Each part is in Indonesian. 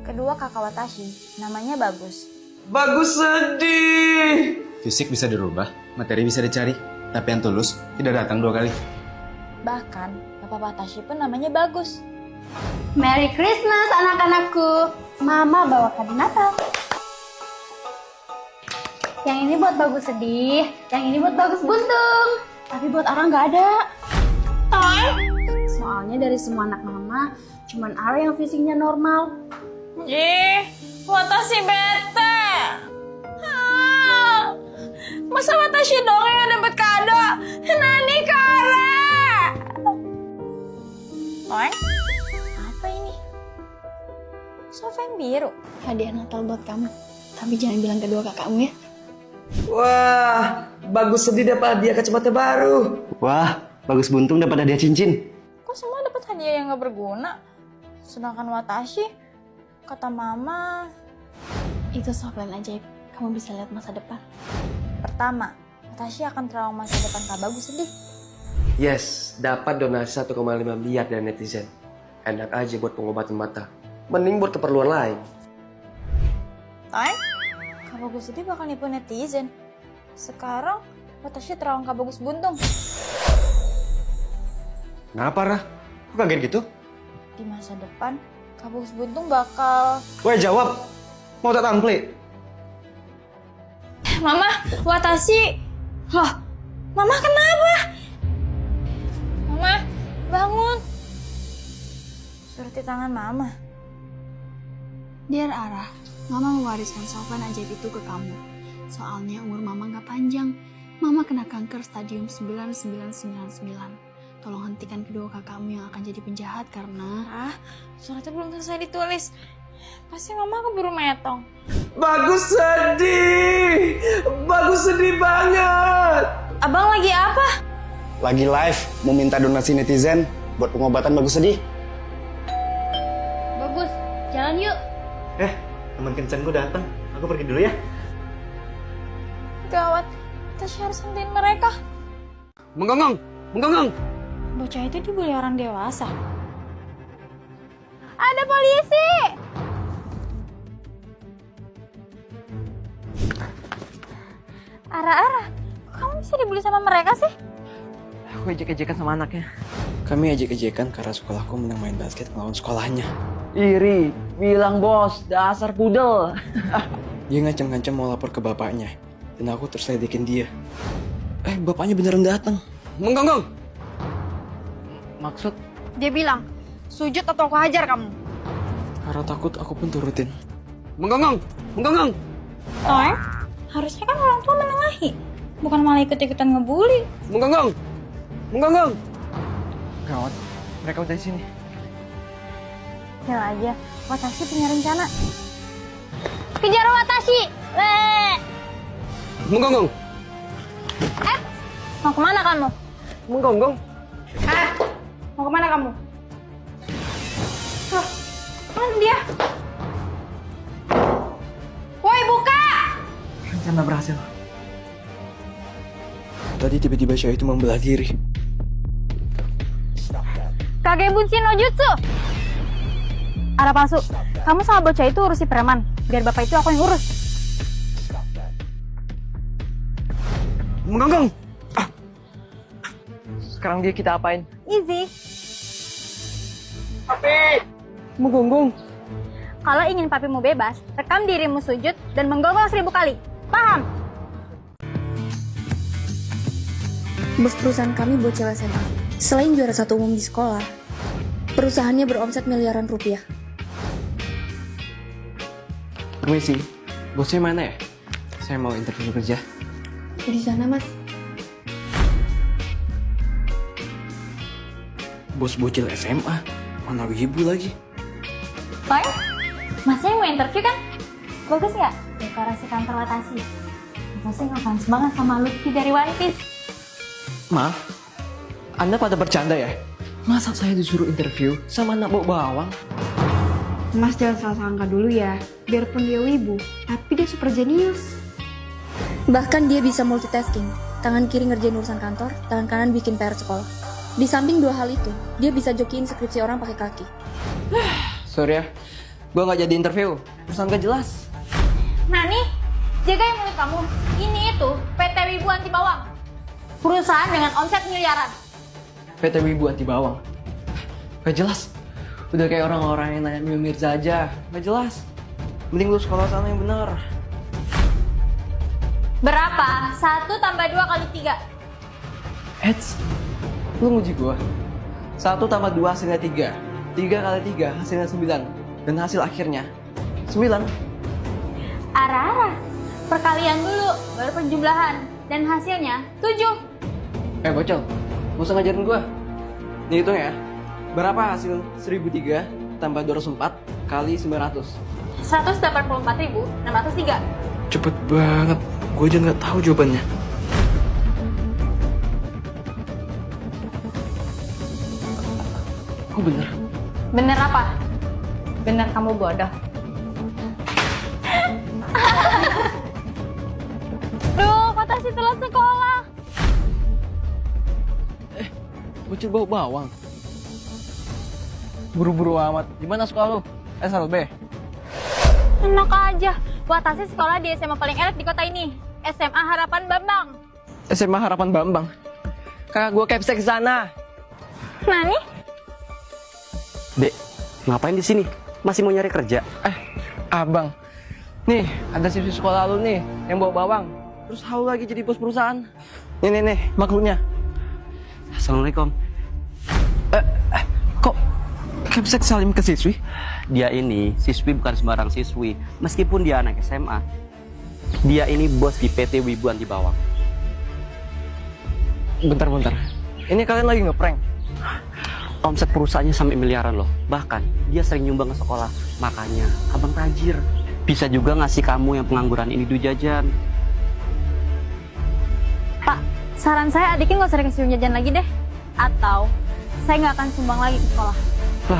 Kedua kakak Watashi, namanya Bagus. Bagus sedih. Fisik bisa dirubah, materi bisa dicari, tapi yang tulus tidak datang 2 kali. Bahkan, Bapak Watashi pun namanya Bagus. Merry Christmas anak-anakku. Mama bawa kado Natal. Yang ini buat Bagus sedih, yang ini buat Bagus buntung. Tapi buat Ara nggak ada. Soalnya dari semua anak mama, cuman Ara yang fisiknya normal. Watashi bete. Masa Watashi dong yang dapat kado? Nani kare. Apa ini? Sofa yang biru. Hadiah Natal buat kamu. Tapi jangan bilang kedua kakakmu ya. Wah, Bagus sedih dapat hadiah kacamata baru. Wah, Bagus buntung dapat hadiah cincin. Kok semua dapat hadiah yang gak berguna? Sedangkan Watashi, kata mama, Itu softline ajaib. Kamu bisa lihat masa depan. pertama, Watashi akan terawang masa depan Kak Bagus sedih. Yes, dapat donasi 1,5 miliar dari netizen. Enak aja buat pengobatan mata. Mending buat keperluan lain. Kak Bagus sedih bakal nipu netizen. Sekarang, Watashi terawang Kak Bagus buntung. Kenapa, Rah? Kok kaget gitu? Di masa depan, Kak Bagus buntung bakal... Woi, jawab! Mau tak tampil? Mama, Watashi... Loh, Mama kenapa? Mama, bangun. Surat di tangan Mama. Dear Ara, Mama mewariskan softline ajaib itu ke kamu. Soalnya umur Mama nggak panjang. Mama kena kanker stadium 9999. Tolong hentikan kedua kakakmu yang akan jadi penjahat karena... Suratnya belum selesai ditulis. Pasti Mama keburu metong. Bagus sedih. Bagus sedih banget. Abang lagi apa? Lagi live, mau minta donasi netizen buat pengobatan Bagus sedih. Bagus, jalan yuk. Teman kencanku datang. Aku pergi dulu ya. Gawat, Watashi harus hentiin mereka. Menggonggong. Bocah itu dibully orang dewasa. Ada polisi! Ara, kamu bisa dibully sama mereka sih? Aku ejek-ejekan sama anaknya. Kami ejek-ejekan karena sekolahku menang main basket melawan sekolahnya. Iri, bilang bos, dasar pudel. Dia ngancam-ngancam mau lapor ke bapaknya. Dan aku terus ledekin dia. Bapaknya beneran datang. Menggonggong. Maksud? Dia bilang, sujud atau aku hajar kamu. Karena takut aku pun turutin. Menggonggong. Harusnya kan orang tua menengahi. Bukan malah ikut-ikutan ngebully. Menggonggong. Gawat, mereka udah di sini. Yalah aja, Watashi punya rencana. Kejar Watashi! Menggonggong. Mau kemana kamu? Menggonggong. Mau kemana kamu? Mana dia? Woi, buka! Rencana berhasil. Tadi tiba-tiba Syah itu membelah diri. Kagebunshi no jutsu! Ara palsu, kamu sama bocah itu urusi preman. Biar bapak itu aku yang urus. Menggonggong. Sekarang dia kita apain? Easy. Menggonggong. Kalau ingin papimu bebas, rekam dirimu sujud dan menggonggong 1000 kali. Paham? Bos perusahaan kami buat cewek SMA. Selain juara 1 umum di sekolah, perusahaannya beromset miliaran rupiah. Permisi, bosnya mana ya? Saya mau interview kerja. Di sana, Mas. Bos bocil SMA, mana wibu lagi? Toy, masnya yang mau interview kan? Bagus nggak dekorasi kantor Watashi? Watashi ngefans banget sama Luffy dari One Piece. Maaf, Anda pada bercanda ya? Masa saya disuruh interview sama anak bau bawang? Mas jangan salah sangka dulu ya. Biarpun dia wibu, tapi dia super jenius. Bahkan dia bisa multitasking. Tangan kiri ngerjain urusan kantor, tangan kanan bikin PR sekolah. Di samping 2 hal itu, dia bisa jokiin skripsi orang pakai kaki. Sorry ya, Gue nggak jadi interview. Perusahaan gak jelas. Nani, jagain mulut kamu. Ini itu PT Wibu Anti Bawang. Perusahaan dengan omset miliaran. PT Wibu Anti Bawang. Gak jelas. Udah kayak orang-orang yang nanya Mio Mirza aja. Gak jelas. Mending lu sekolah sana yang bener. Berapa? 1 tambah 2 kali 3. Eits, lu nguji gua. 1 tambah 2 hasilnya 3. 3 kali 3 hasilnya 9. Dan hasil akhirnya 9. Arah-arah. Perkalian dulu, baru penjumlahan. Dan hasilnya 7. Bocil, gak usah ngajarin gua. Nih hitung ya. Berapa hasil 1003 tambah 204 kali 900? 184.603. Cepet banget. Gue aja nggak tahu jawabannya. Oh bener. Bener apa? Bener kamu bodoh. Duh, kata si telat sekolah. Bocil bau bawang. Buru-buru amat. Gimana sekolah lu? SLB? Enak aja. Watasi sekolah di SMA paling elit di kota ini. SMA Harapan Bambang. SMA Harapan Bambang. Kakak gue capsek ke sana. Nani? Dek, ngapain di sini? Masih mau nyari kerja? Abang. Nih, ada siswi sekolah lu nih yang bawa bawang. Terus haul lagi jadi bos perusahaan. Nih, maklunya. Assalamualaikum. Kok capsek salim ke siswi? Dia ini siswi bukan sembarang siswi. Meskipun dia anak SMA, dia ini bos di PT Wibu Anti Bawang. Bentar. Ini kalian lagi ngeprank? Omset perusahaannya sampai miliaran loh. Bahkan dia sering nyumbang ke sekolah. Makanya abang tajir. Bisa juga ngasih kamu yang pengangguran ini duit jajan. Pak, saran saya adiknya nggak usah dikasih uang jajan lagi deh. Atau saya nggak akan sumbang lagi ke sekolah.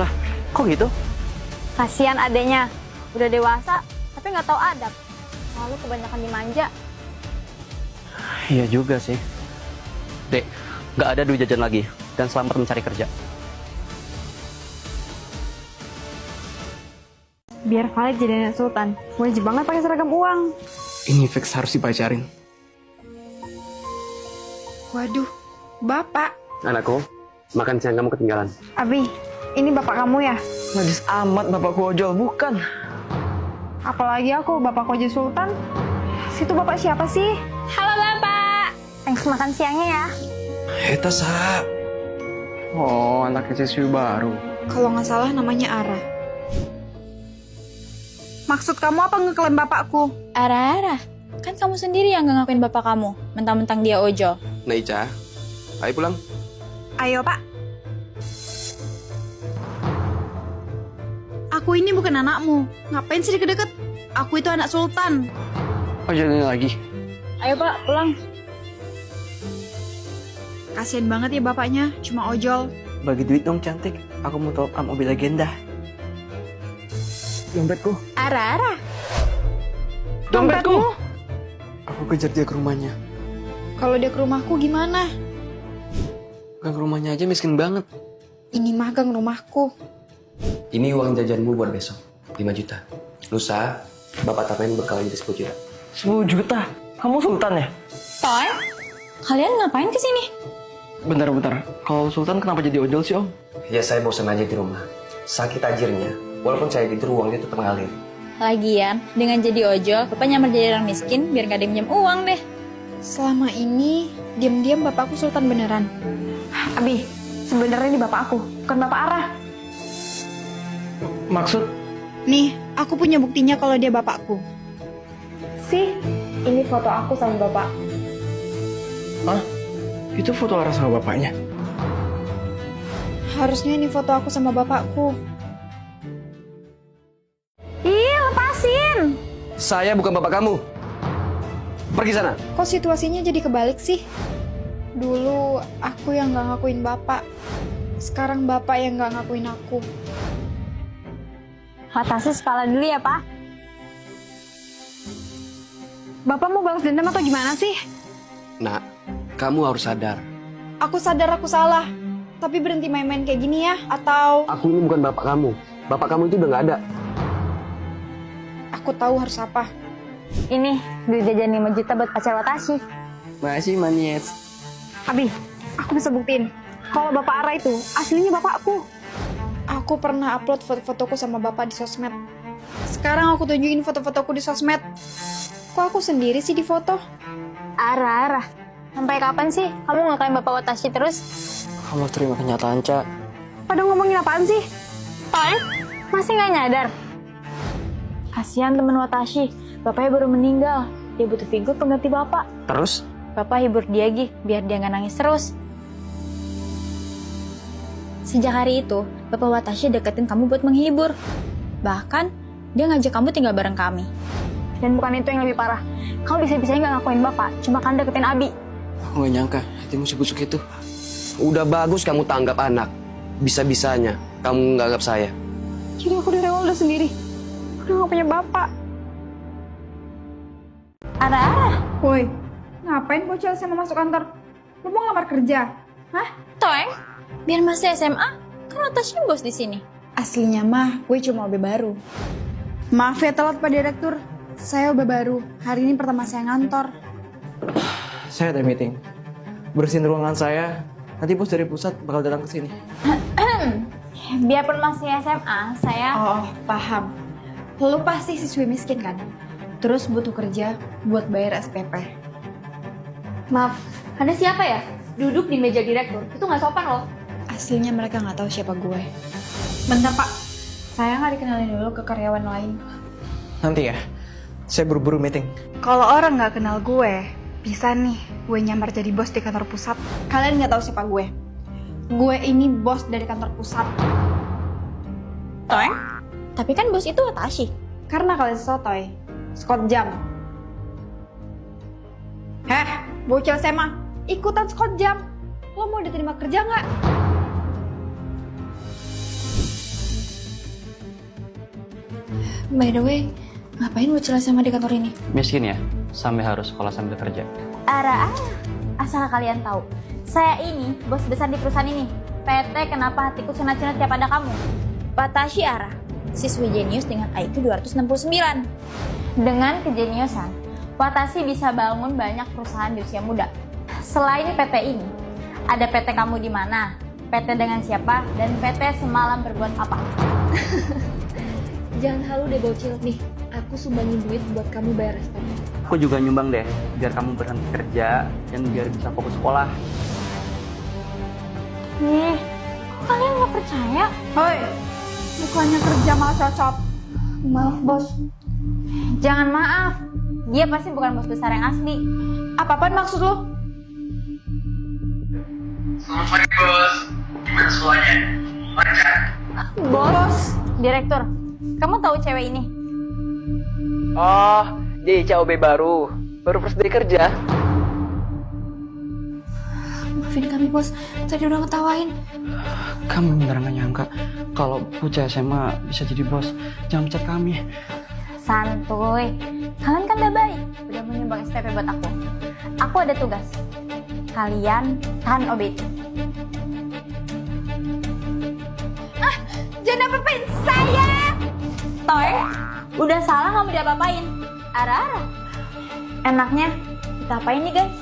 Lah, kok gitu? Kasihan adeknya, udah dewasa tapi nggak tahu adab. Lalu kebanyakan dimanja. Iya juga sih. Dek, nggak ada duit jajan lagi. Dan selamat mencari kerja. Biar Valid jadi anak sultan, wajib banget pakai seragam uang. Ini fix harus dipacarin. Waduh, Bapak. Anakku, makan siang kamu ketinggalan. Abi, ini bapak kamu ya? Najis amat bapakku ojol, bukan? Apalagi aku, bapak Koji Sultan. Situ bapak siapa sih? Halo Bapak, thanks makan siangnya ya. Eta sa. Oh, anak siswi baru. Kalau nggak salah namanya Ara. Maksud kamu apa ngeklaim bapakku? Ara-ara, kan kamu sendiri yang gak ngakuin bapak kamu, mentang-mentang dia ojol. Nah Ica, ayo pulang. Ayo pak. Aku ini bukan anakmu. Ngapain sih deket-deket? Aku itu anak sultan. Ojol ini lagi. Ayo pak, pulang. Kasian banget ya bapaknya, cuma ojol. Bagi duit dong cantik. Aku mau top up mobil legenda. Dompetku. Ara-ara. Dompetku. Aku kejar dia ke rumahnya. Kalau dia ke rumahku gimana? Gang rumahnya aja miskin banget. Ini mah gang rumahku. Ini uang jajanmu buat besok, 5 juta. Lusa, bapak tambahin bekal jadi 10 juta. 10 juta? Kamu sultan ya? Toy, kalian ngapain kesini? Bentar. Kalau sultan kenapa jadi ojol sih om? Ya saya bosan aja di rumah. Sakit tajirnya, walaupun saya tidur uangnya tetap ngalir. Lagian, dengan jadi ojol, bapak nyamar jadi orang miskin biar gak ada yang minjem uang deh. Selama ini, diam-diam bapakku sultan beneran. Abi, sebenarnya ini bapak aku, bukan bapak Ara. Maksud? Nih, aku punya buktinya kalau dia bapakku. Sih, ini foto aku sama bapak. Hah? Itu foto Lara sama bapaknya? Harusnya ini foto aku sama bapakku. Ih, lepasin. Saya bukan bapak kamu. Pergi sana. Kok situasinya jadi kebalik sih? Dulu aku yang gak ngakuin bapak. Sekarang bapak yang gak ngakuin aku. Watasi sekolah dulu ya Pak. Bapak mau balas dendam atau gimana sih? Nak, kamu harus sadar. Aku sadar aku salah. Tapi berhenti main-main kayak gini ya, atau... Aku ini bukan bapak kamu. Bapak kamu itu udah nggak ada. Aku tahu harus apa. Ini duit jajan 5 juta buat pacar Watashi. Makasih Manies. Abi, aku bisa buktiin kalau Bapak Ara itu aslinya bapakku. Aku pernah upload foto-fotoku sama bapak di sosmed. Sekarang aku tunjukin foto-fotoku di sosmed. Kok aku sendiri sih di foto? Ara, sampai kapan sih kamu ngakain Bapak Watashi terus? Kamu terima kenyataan, Cak. Pada ngomongin apaan sih? Toeng, masih nggak nyadar? Kasihan temen Watashi, bapaknya baru meninggal. Dia butuh figur pengganti bapak. Terus? Bapak hibur dia, Gi, biar dia nggak nangis terus. Sejak hari itu, Bapak Watashi deketin kamu buat menghibur. Bahkan, dia ngajak kamu tinggal bareng kami. Dan bukan itu yang lebih parah. Kamu bisa-bisanya nggak ngakuin Bapak, cuma kan deketin Abi. Aku gak nyangka hatimu sebusuk itu. Udah bagus kamu tanggap anak. Bisa-bisanya kamu nggak anggap saya. Jadi aku dari awal udah sendiri. Udah gak punya bapak. Ara, Woi, ngapain bocil sama masuk kantor? Lu mau ngelamar kerja? Hah? Toeng, biar masih SMA, kan Watashi bos di sini. Aslinya mah, gue cuma OB baru. Maaf ya telat Pak Direktur. Saya OB baru. Hari ini pertama saya ngantor. Saya ada meeting. Bersihin ruangan saya. Nanti bos dari pusat bakal datang ke sini. Biarpun masih SMA, saya... Oh, paham. Lu pasti siswi miskin kan? Terus butuh kerja buat bayar SPP. Maaf, Anda siapa ya? Duduk di meja direktur, itu nggak sopan loh. Aslinya mereka nggak tahu siapa gue. Bentar Pak, saya nggak dikenalin dulu ke karyawan lain. Nanti ya. Saya buru-buru meeting. Kalau orang nggak kenal gue, bisa nih gue nyamar jadi bos di kantor pusat. Kalian nggak tahu siapa gue. Gue ini bos dari kantor pusat. Toeng? Tapi kan bos itu Watashi. Karena kalian sotoy, Scott Jam. Bocil SMA, ikutan Scott Jam. Lo mau diterima kerja nggak? By the way, ngapain bocil SMA di kantor ini? Miskin ya? Sampai harus sekolah sambil kerja. Ara, asal kalian tahu, saya ini bos besar di perusahaan ini. PT kenapa hatiku senat-senat tiap ada kamu? Watashi Ara, siswi jenius dengan IQ 269. Dengan kejeniusan, Watashi bisa bangun banyak perusahaan di usia muda. Selain PT ini, ada PT kamu di mana, PT dengan siapa, dan PT semalam berbuat apa. Jangan halu deh bocil. Nih, aku sumbangin duit buat kamu bayar SPP. Aku juga nyumbang deh, biar kamu berhenti kerja dan biar bisa fokus sekolah. Nih, kok kalian nggak percaya? Hoi, bukannya kerja malah cocok. Maaf bos. Jangan maaf, dia pasti bukan bos besar yang asli. Apa-apaan maksud lo? Selamat pagi bos. Gimana semuanya? Lancar? Bos, direktur, kamu tahu cewek ini? Oh, dia COB baru fresh day kerja. Maafin kami bos, tadi udah ngetawain. Kamu bener gak nyangka kalau bocah SMA bisa jadi bos. Jangan pecat kami. Santuy, kalian kan udah baik, udah menyumbang SPP buat aku. Aku ada tugas, kalian tahan OB itu. Jangan apa-apain saya! Toy, udah salah kamu diapa-apain. Ara-ara. Enaknya, kita apain nih guys?